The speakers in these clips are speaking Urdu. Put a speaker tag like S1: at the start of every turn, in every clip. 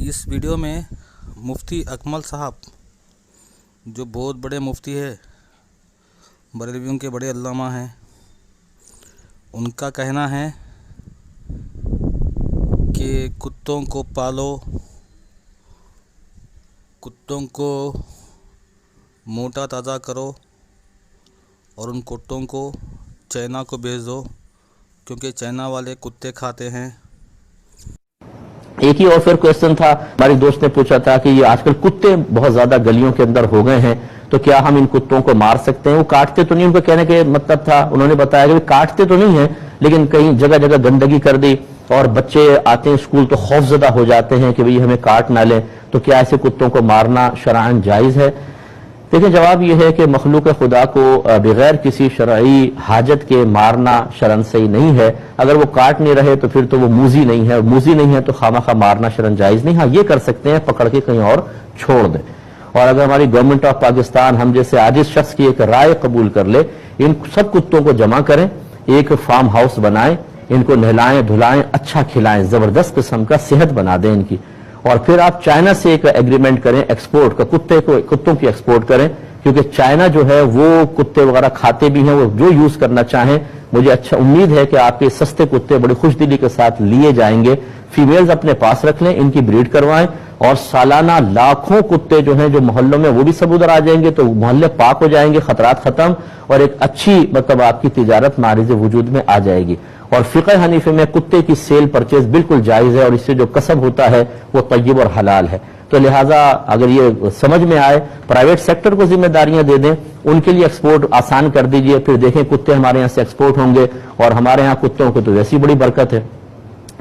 S1: اس ویڈیو میں مفتی اکمل صاحب جو بہت بڑے مفتی ہے، بریلویوں کے بڑے علامہ ہیں، ان کا کہنا ہے کہ کتوں کو پالو، کتوں کو موٹا تازہ کرو اور ان کتوں کو چائنا کو بھیج دو کیونکہ چائنا والے کتے کھاتے ہیں۔
S2: ایک ہی اور پھر کویسچن تھا، ہماری دوست نے پوچھا تھا کہ یہ آج کل کتے بہت زیادہ گلیوں کے اندر ہو گئے ہیں تو کیا ہم ان کتوں کو مار سکتے ہیں؟ وہ کاٹتے تو نہیں، ان کو کہنے کے مطلب تھا، انہوں نے بتایا کہ کاٹتے تو نہیں ہیں لیکن کہیں جگہ جگہ گندگی کر دی اور بچے آتے ہیں اسکول تو خوف زدہ ہو جاتے ہیں کہ ہمیں کاٹ نہ لیں، تو کیا ایسے کتوں کو مارنا شرعاً جائز ہے؟ دیکھیں، جواب یہ ہے کہ مخلوق خدا کو بغیر کسی شرعی حاجت کے مارنا شرعاً صحیح نہیں ہے۔ اگر وہ کاٹ نہیں رہے تو پھر تو وہ موذی نہیں ہے، اور موذی نہیں ہے تو خواہ مارنا شرعاً جائز نہیں۔ ہاں، یہ کر سکتے ہیں، پکڑ کے کہیں اور چھوڑ دیں۔ اور اگر ہماری گورنمنٹ آف پاکستان ہم جیسے عاجز شخص کی ایک رائے قبول کر لے، ان سب کتوں کو جمع کریں، ایک فارم ہاؤس بنائیں، ان کو نہلائیں دھلائیں، اچھا کھلائیں، زبردست قسم کا صحت بنا دیں ان کی، اور پھر آپ چائنا سے ایک ایگریمنٹ کریں ایکسپورٹ کا، کتوں کی ایکسپورٹ کریں، کیونکہ چائنا جو ہے وہ کتے وغیرہ کھاتے بھی ہیں، وہ جو یوز کرنا چاہیں۔ مجھے اچھا امید ہے کہ آپ کے سستے کتے بڑی خوش دلی کے ساتھ لیے جائیں گے۔ فیمیلز اپنے پاس رکھ لیں، ان کی بریڈ کروائیں، اور سالانہ لاکھوں کتے جو ہیں جو محلوں میں، وہ بھی سب ادھر آ جائیں گے تو محلے پاک ہو جائیں گے، خطرات ختم، اور ایک اچھی آپ کی تجارت معرض وجود میں آ جائے گی۔ اور فقہ حنیفی میں کتے کی سیل پرچیز بالکل جائز ہے، اور اس سے جو کسب ہوتا ہے وہ طیب اور حلال ہے۔ تو لہٰذا اگر یہ سمجھ میں آئے، پرائیویٹ سیکٹر کو ذمہ داریاں دے دیں، ان کے لیے ایکسپورٹ آسان کر دیجئے، پھر دیکھیں کتے ہمارے یہاں سے ایکسپورٹ ہوں گے، اور ہمارے یہاں کتوں کو تو ویسی بڑی برکت ہے،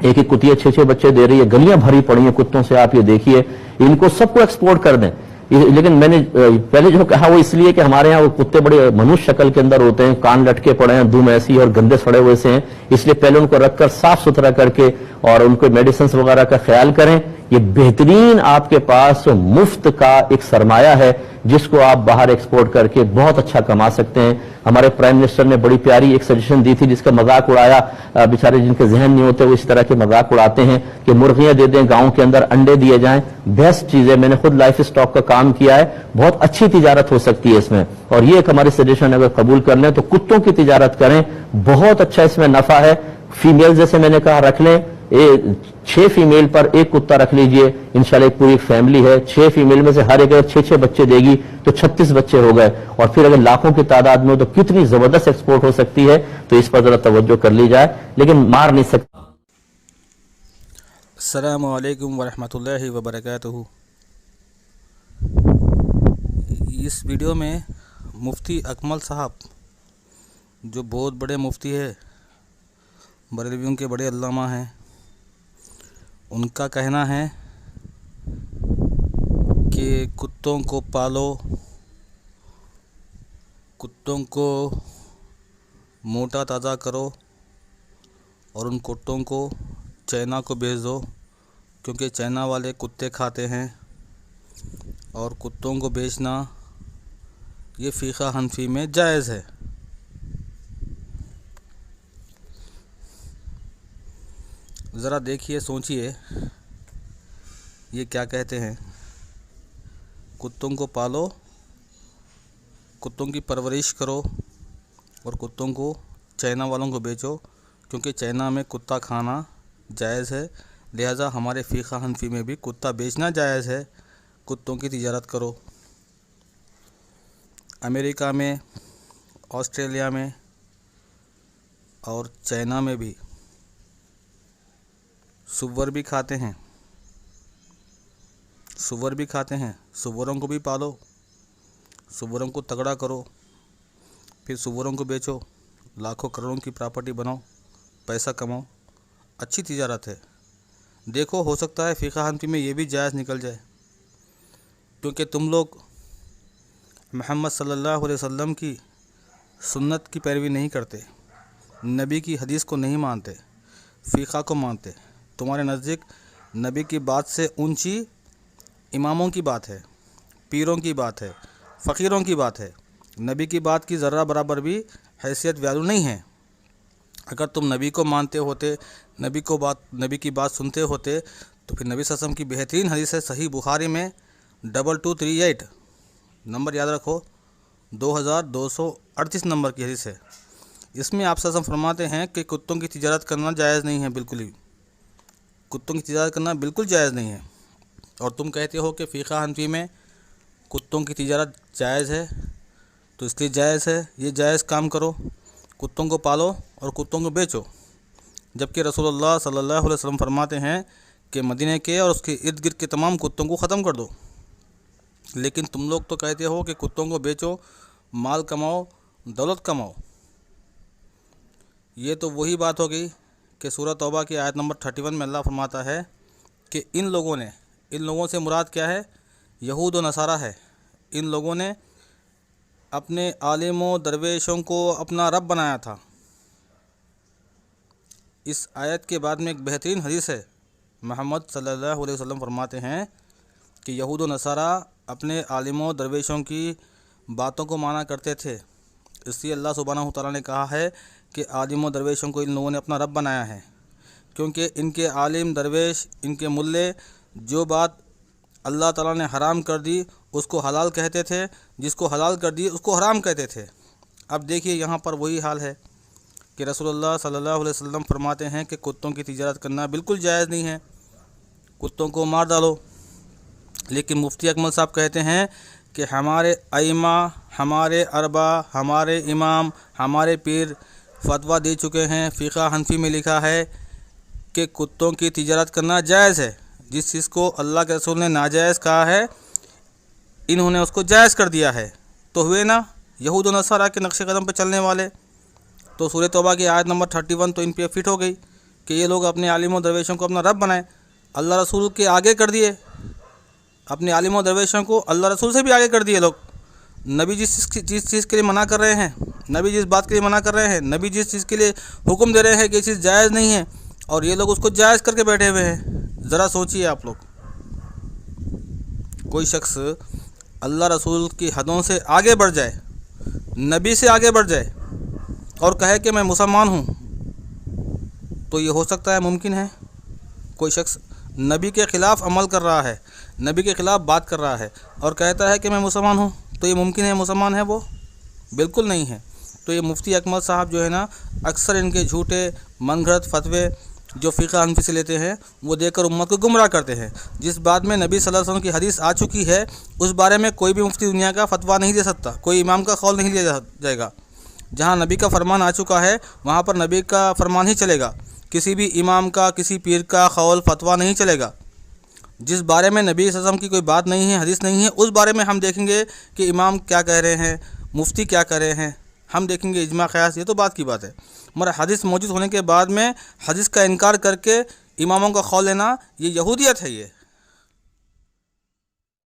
S2: ایک ایک کتیا 6 بچے دے رہی ہے، گلیاں بھری پڑی ہیں کتوں سے، آپ یہ دیکھیے، ان کو سب کو ایکسپورٹ کر دیں۔ لیکن میں نے پہلے جو کہا وہ اس لیے کہ ہمارے ہاں وہ کتے بڑے منوش شکل کے اندر ہوتے ہیں، کان لٹکے پڑے ہیں، دم ایسی اور گندے سڑے ہوئے سے ہیں، اس لیے پہلے ان کو رکھ کر صاف ستھرا کر کے اور ان کو میڈیسنز وغیرہ کا خیال کریں۔ یہ بہترین آپ کے پاس مفت کا ایک سرمایہ ہے جس کو آپ باہر ایکسپورٹ کر کے بہت اچھا کما سکتے ہیں۔ ہمارے پرائم منسٹر نے بڑی پیاری ایک سجیشن دی تھی جس کا مذاق اڑایا، بیچارے جن کے ذہن نہیں ہوتے وہ اس طرح کے مذاق اڑاتے ہیں کہ مرغیاں دے دیں گاؤں کے اندر، انڈے دیے جائیں، بیسٹ چیز ہے۔ میں نے خود لائف سٹاک کا کام کیا ہے، بہت اچھی تجارت ہو سکتی ہے اس میں، اور یہ ایک ہماری سجیشن اگر قبول کر لیں تو کتوں کی تجارت کریں، بہت اچھا اس میں نفع ہے۔ فیمیل جیسے میں نے کہا رکھ لیں، 6 فیمیل پر ایک کتا رکھ لیجئے، انشاءاللہ ایک پوری فیملی ہے، 6 فیمیل میں سے ہر ایک 6 بچے دے گی تو 36 بچے ہو گئے، اور پھر اگر لاکھوں کی تعداد میں ہو تو کتنی زبردست ایکسپورٹ ہو سکتی ہے، تو اس پر ذرا توجہ کر لی جائے، لیکن مار نہیں سکتے۔
S1: السلام علیکم ورحمۃ اللہ وبرکاتہ۔ اس ویڈیو میں مفتی اکمل صاحب جو بہت بڑے مفتی ہے، بریلویوں کے بڑے علامہ ہیں، ان کا کہنا ہے کہ کتوں کو پالو، کتوں کو موٹا تازہ کرو اور ان کتوں کو چائنا کو بھیج دو کیونکہ چائنا والے کتے کھاتے ہیں، اور کتوں کو بیچنا یہ فقہ حنفی میں جائز ہے۔ ذرا دیکھیے، سوچئے، یہ کیا کہتے ہیں؟ کتوں کو پالو، کتوں کی پرورش کرو اور کتوں کو چائنا والوں کو بیچو کیونکہ چائنا میں کتا کھانا جائز ہے، لہذا ہمارے فقہ حنفی میں بھی کتا بیچنا جائز ہے۔ کتوں کی تجارت کرو۔ امریکہ میں، آسٹریلیا میں اور چائنا میں بھی سور بھی کھاتے ہیں، سوروں کو بھی پالو، سوروں کو تگڑا کرو، پھر سوروں کو بیچو، لاکھوں کروڑوں کی پراپرٹی بناؤ، پیسہ کماؤ، اچھی تجارت ہے۔ دیکھو، ہو سکتا ہے فقہ حنفی میں یہ بھی جائز نکل جائے، کیونکہ تم لوگ محمد صلی اللہ علیہ وسلم کی سنت کی پیروی نہیں کرتے، نبی کی حدیث کو نہیں مانتے، فقہ کو مانتے۔ تمہارے نزدیک نبی کی بات سے اونچی اماموں کی بات ہے، پیروں کی بات ہے، فقیروں کی بات ہے، نبی کی بات کی ذرہ برابر بھی حیثیت ویلیو نہیں ہے۔ اگر تم نبی کو مانتے ہوتے، نبی کی بات سنتے ہوتے، تو پھر نبی صلی اللہ علیہ وسلم کی بہترین حدیث ہے صحیح بخاری میں 2238، نمبر یاد رکھو، 2238 نمبر کی حدیث ہے۔ اس میں آپ صلی اللہ علیہ وسلم فرماتے ہیں کہ کتوں کی تجارت کرنا جائز نہیں ہے، بالکل ہی کتوں کی تجارت کرنا بالکل جائز نہیں ہے۔ اور تم کہتے ہو کہ فقہ حنفی میں کتوں کی تجارت جائز ہے، تو اس لیے جائز ہے، یہ جائز کام کرو، کتوں کو پالو اور کتوں کو بیچو، جبکہ رسول اللہ صلی اللہ علیہ وسلم فرماتے ہیں کہ مدینہ کے اور اس کے ارد گرد کے تمام کتوں کو ختم کر دو۔ لیکن تم لوگ تو کہتے ہو کہ کتوں کو بیچو، مال کماؤ، دولت کماؤ۔ یہ تو وہی بات ہو گئی کہ سورہ توبہ کی آیت نمبر 31 میں اللہ فرماتا ہے کہ ان لوگوں سے مراد کیا ہے؟ یہود و نصارہ ہے۔ ان لوگوں نے اپنے عالم و درویشوں کو اپنا رب بنایا تھا۔ اس آیت کے بعد میں ایک بہترین حدیث ہے، محمد صلی اللہ علیہ وسلم فرماتے ہیں کہ یہود و نصارہ اپنے عالم و درویشوں کی باتوں کو مانا کرتے تھے، اس لیے اللہ سبحانہ و تعالیٰ نے کہا ہے کہ عالم و درویشوں کو ان لوگوں نے اپنا رب بنایا ہے، کیونکہ ان کے عالم درویش، ان کے ملے جو بات اللہ تعالیٰ نے حرام کر دی اس کو حلال کہتے تھے، جس کو حلال کر دی اس کو حرام کہتے تھے۔ اب دیکھیے یہاں پر وہی حال ہے کہ رسول اللہ صلی اللہ علیہ وسلم فرماتے ہیں کہ کتوں کی تجارت کرنا بالکل جائز نہیں ہے، کتوں کو مار ڈالو۔ لیکن مفتی اکمل صاحب کہتے ہیں کہ ہمارے ائمہ، ہمارے اربا، ہمارے امام، ہمارے پیر فتویٰ دے چکے ہیں، فقہ حنفی میں لکھا ہے کہ کتوں کی تجارت کرنا جائز ہے۔ جس چیز کو اللہ کے رسول نے ناجائز کہا ہے، انہوں نے اس کو جائز کر دیا ہے، تو ہوئے نا یہود و نصارہ کے نقش قدم پہ چلنے والے۔ تو سورہ توبہ کی آیت نمبر 31 تو ان پہ فٹ ہو گئی کہ یہ لوگ اپنے عالم و درویشوں کو اپنا رب بنائیں، اللہ رسول کے آگے کر دیے، اپنے عالم و درویشوں کو اللہ رسول سے بھی آگے کر دیے لوگ۔ نبی جس چیز کے لیے منع کر رہے ہیں، نبی جس بات کے لیے منع کر رہے ہیں، نبی جس چیز کے لیے حکم دے رہے ہیں کہ یہ چیز جائز نہیں ہے، اور یہ لوگ اس کو جائز کر کے بیٹھے ہوئے ہیں۔ ذرا سوچئے آپ لوگ، کوئی شخص اللہ رسول کی حدوں سے آگے بڑھ جائے، نبی سے آگے بڑھ جائے اور کہے کہ میں مسلمان ہوں، تو یہ ہو سکتا ہے؟ ممکن ہے؟ کوئی شخص نبی کے خلاف عمل کر رہا ہے، نبی کے خلاف بات کر رہا ہے اور کہتا ہے کہ میں مسلمان ہوں، تو یہ ممکن ہے مسلمان ہے وہ؟ بالکل نہیں ہے۔ تو یہ مفتی اکمل صاحب جو ہے نا، اکثر ان کے جھوٹے من گھڑت فتوے جو فقہ حنفی سے لیتے ہیں وہ دے کر امت کو گمراہ کرتے ہیں۔ جس بات میں نبی صلی اللہ علیہ وسلم کی حدیث آ چکی ہے اس بارے میں کوئی بھی مفتی دنیا کا فتویٰ نہیں دے سکتا، کوئی امام کا قول نہیں لیا جائے گا۔ جہاں نبی کا فرمان آ چکا ہے وہاں پر نبی کا فرمان ہی چلے گا، کسی بھی امام کا، کسی پیر کا قول فتویٰ نہیں چلے گا۔ جس بارے میں نبی صلی اللہ علیہ وسلم کی کوئی بات نہیں ہے، حدیث نہیں ہے، اس بارے میں ہم دیکھیں گے کہ امام کیا کہہ رہے ہیں، مفتی کیا کہہ رہے ہیں، ہم دیکھیں گے اجماع قیاس، یہ تو بات کی بات ہے۔ مگر حدیث موجود ہونے کے بعد میں حدیث کا انکار کر کے اماموں کا قول لینا، یہ یہودیت ہے۔ یہ